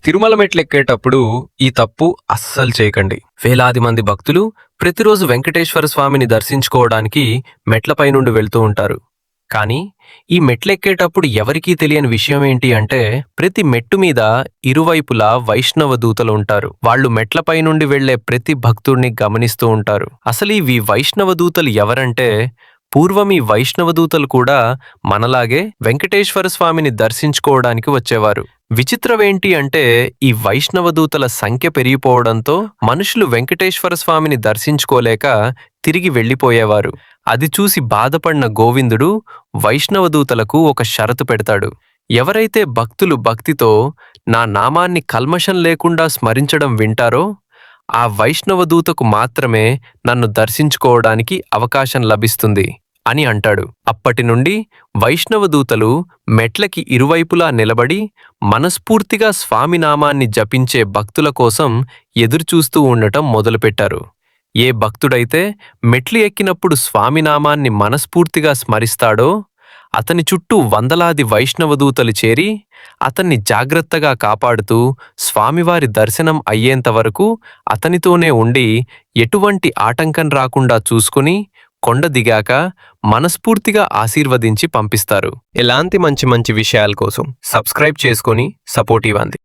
తిరుమల మెట్లెక్కేటప్పుడు ఈ తప్పు అస్సలు చేయకండి. వేలాది మంది భక్తులు ప్రతిరోజు వెంకటేశ్వర స్వామిని దర్శించుకోవడానికి మెట్లపై నుండి వెళ్తూ ఉంటారు. కానీ ఈ మెట్లెక్కేటప్పుడు ఎవరికీ తెలియని విషయం ఏంటి అంటే, ప్రతి మెట్టు మీద ఇరువైపులా వైష్ణవ దూతలు ఉంటారు. వాళ్ళు మెట్లపై నుండి వెళ్లే ప్రతి భక్తుడిని గమనిస్తూ ఉంటారు. అసలు ఈ వైష్ణవ దూతలు ఎవరంటే, పూర్వం ఈ వైష్ణవ దూతలు కూడా మనలాగే వెంకటేశ్వర స్వామిని దర్శించుకోవడానికి వచ్చేవారు. విచిత్రమేంటి అంటే, ఈ వైష్ణవ దూతల సంఖ్య పెరిగిపోవడంతో మనుషులు వెంకటేశ్వర స్వామిని దర్శించుకోలేక తిరిగి వెళ్లిపోయేవారు. అది చూసి బాధపడిన గోవిందుడు వైష్ణవ దూతలకు ఒక షరతు పెడతాడు. ఎవరైతే భక్తులు భక్తితో నా నామాన్ని కల్మషం లేకుండా స్మరించడం వింటారో ఆ వైష్ణవ దూతకు మాత్రమే నన్ను దర్శించుకోవడానికి అవకాశం లభిస్తుంది అని అంటాడు. అప్పటి నుండి వైష్ణవ దూతలు మెట్లకి ఇరువైపులా నిలబడి మనస్ఫూర్తిగా స్వామి నామాన్ని జపించే భక్తుల కోసం ఎదురుచూస్తూ ఉండటం మొదలుపెట్టారు. ఏ భక్తుడైతే మెట్లు ఎక్కినప్పుడు స్వామి నామాన్ని మనస్ఫూర్తిగా స్మరిస్తాడో అతని చుట్టూ వందలాది వైష్ణవ దూతలు చేరి అతన్ని జాగ్రత్తగా కాపాడుతూ స్వామివారి దర్శనం అయ్యేంతవరకు అతనితోనే ఉండి ఎటువంటి ఆటంకం రాకుండా చూసుకుని కొండ దిగాక మనస్ఫూర్తిగా ఆశీర్వదించి పంపిస్తారు. ఇలాంటి మంచి మంచి విషయాల కోసం సబ్స్క్రైబ్ చేసుకొని సపోర్ట్ ఇవ్వండి.